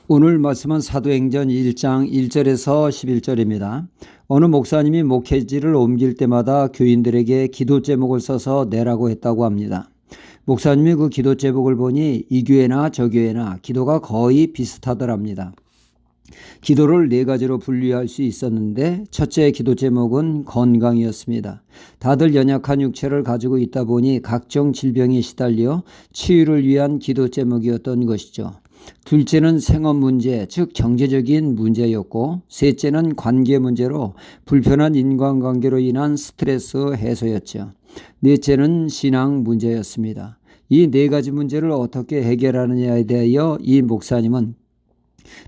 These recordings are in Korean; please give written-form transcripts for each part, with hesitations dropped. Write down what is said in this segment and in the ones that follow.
오늘 말씀은 사도행전 1장 1절에서 11절입니다. 어느 목사님이 목회지를 옮길 때마다 교인들에게 기도 제목을 써서 내라고 했다고 합니다. 목사님이 그 기도 제목을 보니 이 교회나 저 교회나 기도가 거의 비슷하더랍니다. 기도를 네 가지로 분류할 수 있었는데 첫째 기도 제목은 건강이었습니다. 다들 연약한 육체를 가지고 있다 보니 각종 질병에 시달려 치유를 위한 기도 제목이었던 것이죠. 둘째는 생업 문제, 즉 경제적인 문제였고, 셋째는 관계 문제로 불편한 인간관계로 인한 스트레스 해소였죠. 넷째는 신앙 문제였습니다. 이 네 가지 문제를 어떻게 해결하느냐에 대하여 이 목사님은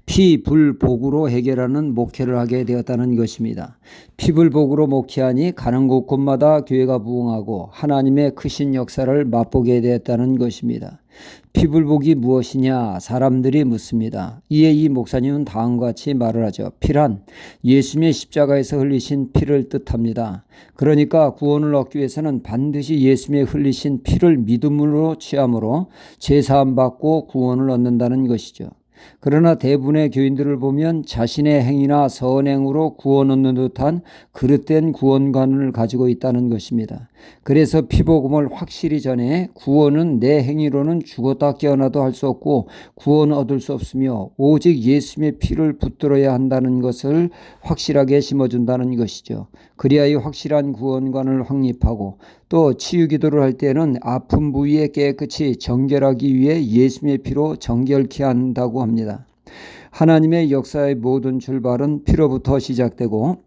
피불복으로 해결하는 목회를 하게 되었다는 것입니다. 피불복으로 목회하니 가는 곳곳마다 교회가 부흥하고 하나님의 크신 역사를 맛보게 되었다는 것입니다. 피불복이 무엇이냐 사람들이 묻습니다. 이에 이 목사님은 다음과 같이 말을 하죠. 피란 예수님의 십자가에서 흘리신 피를 뜻합니다. 그러니까 구원을 얻기 위해서는 반드시 예수님의 흘리신 피를 믿음으로 취함으로 제사함 받고 구원을 얻는다는 것이죠. 그러나 대부분의 교인들을 보면 자신의 행위나 선행으로 구원 얻는 듯한 그릇된 구원관을 가지고 있다는 것입니다. 그래서 피복음을 확실히 전해 구원은 내 행위로는 죽었다 깨어나도 할 수 없고 구원 얻을 수 없으며 오직 예수님의 피를 붙들어야 한다는 것을 확실하게 심어준다는 것이죠. 그리하여 확실한 구원관을 확립하고 또 치유 기도를 할 때는 아픈 부위에 깨끗이 정결하기 위해 예수님의 피로 정결케 한다고 합니다. 하나님의 역사의 모든 출발은 피로부터 시작되고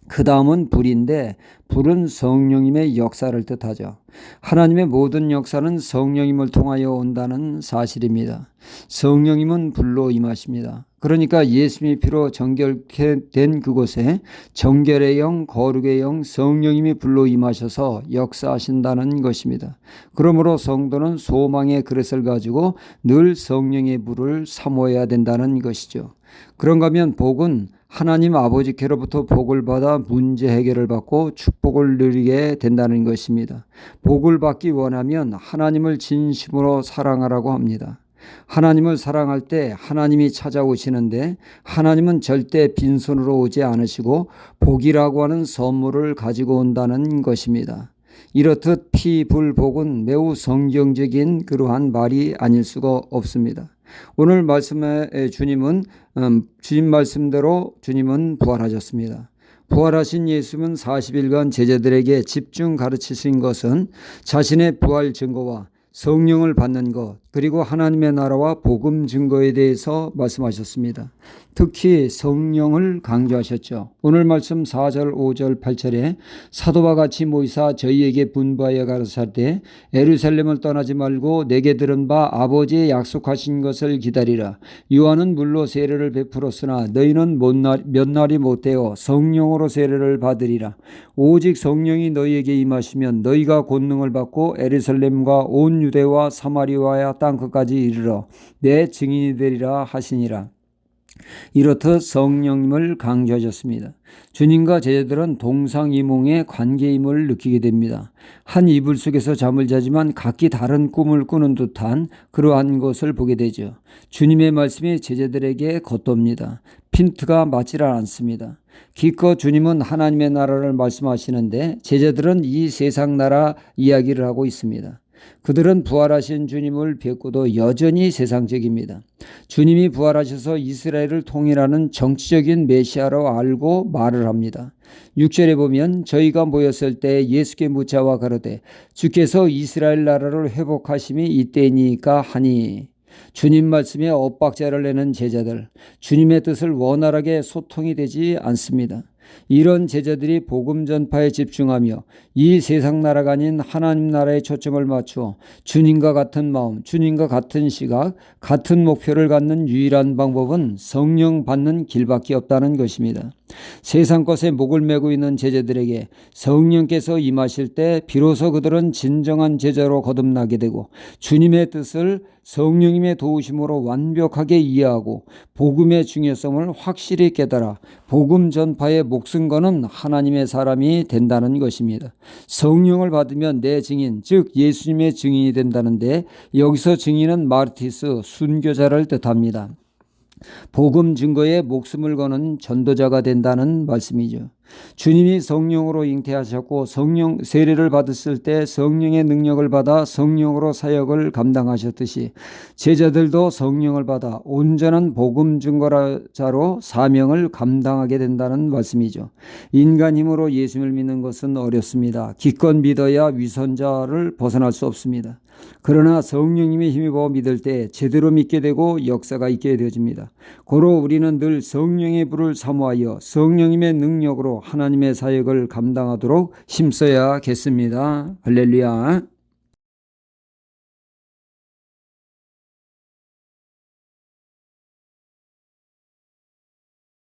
그 다음은 불인데 불은 성령님의 역사를 뜻하죠. 하나님의 모든 역사는 성령님을 통하여 온다는 사실입니다. 성령님은 불로 임하십니다. 그러니까 예수님의 피로 정결케 된 그곳에 정결의 영, 거룩의 영, 성령님이 불로 임하셔서 역사하신다는 것입니다. 그러므로 성도는 소망의 그릇을 가지고 늘 성령의 불을 사모해야 된다는 것이죠. 그런가 하면 복은 하나님 아버지께로부터 복을 받아 문제 해결을 받고 축복을 누리게 된다는 것입니다. 복을 받기 원하면 하나님을 진심으로 사랑하라고 합니다. 하나님을 사랑할 때 하나님이 찾아오시는데 하나님은 절대 빈손으로 오지 않으시고 복이라고 하는 선물을 가지고 온다는 것입니다. 이렇듯 피불복은 매우 성경적인 그러한 말이 아닐 수가 없습니다. 오늘 말씀의 주님 말씀대로 주님은 부활하셨습니다. 부활하신 예수님은 40일간 제자들에게 집중 가르치신 것은 자신의 부활 증거와 성령을 받는 것, 그리고 하나님의 나라와 복음 증거에 대해서 말씀하셨습니다. 특히 성령을 강조하셨죠. 오늘 말씀 4절, 5절, 8절에 사도와 같이 모이사 저희에게 분부하여 가르치되 예루살렘을 떠나지 말고 내게 들은 바 아버지의 약속하신 것을 기다리라. 요한은 물로 세례를 베풀었으나 너희는 몇 날이 못되어 성령으로 세례를 받으리라. 오직 성령이 너희에게 임하시면 너희가 권능을 받고 예루살렘과 온 유대와 사마리아와 땅 끝까지 이르러 내 증인이 되리라 하시니라. 이렇듯 성령님을 강조하셨습니다. 주님과 제자들은 동상이몽의 관계임을 느끼게 됩니다. 한 이불 속에서 잠을 자지만 각기 다른 꿈을 꾸는 듯한 그러한 것을 보게 되죠. 주님의 말씀이 제자들에게 겉돕니다. 핀트가 맞질 않습니다. 기껏 주님은 하나님의 나라를 말씀하시는데 제자들은 이 세상 나라 이야기를 하고 있습니다. 그들은 부활하신 주님을 뵙고도 여전히 세상적입니다. 주님이 부활하셔서 이스라엘을 통일하는 정치적인 메시아로 알고 말을 합니다. 6절에 보면 저희가 모였을 때 예수께 묻자와 가로되 주께서 이스라엘 나라를 회복하심이 이때이니까 하니. 주님 말씀에 엇박자를 내는 제자들, 주님의 뜻을 원활하게 소통이 되지 않습니다. 이런 제자들이 복음 전파에 집중하며 이 세상 나라가 아닌 하나님 나라에 초점을 맞추어 주님과 같은 마음, 주님과 같은 시각, 같은 목표를 갖는 유일한 방법은 성령 받는 길밖에 없다는 것입니다. 세상 것에 목을 메고 있는 제자들에게 성령께서 임하실 때 비로소 그들은 진정한 제자로 거듭나게 되고 주님의 뜻을 성령님의 도우심으로 완벽하게 이해하고 복음의 중요성을 확실히 깨달아 복음 전파에 목숨 거는 하나님의 사람이 된다는 것입니다. 성령을 받으면 내 증인, 즉 예수님의 증인이 된다는데 여기서 증인은 마르티스, 순교자를 뜻합니다. 복음 증거에 목숨을 거는 전도자가 된다는 말씀이죠. 주님이 성령으로 잉태하셨고 성령 세례를 받았을 때 성령의 능력을 받아 성령으로 사역을 감당하셨듯이 제자들도 성령을 받아 온전한 복음 증거자로 사명을 감당하게 된다는 말씀이죠. 인간 힘으로 예수님을 믿는 것은 어렵습니다. 기껏 믿어야 위선자를 벗어날 수 없습니다. 그러나 성령님의 힘입어 믿을 때 제대로 믿게 되고 역사가 있게 되어집니다. 고로 우리는 늘 성령의 불을 사모하여 성령님의 능력으로 하나님의 사역을 감당하도록 힘써야겠습니다. 할렐루야.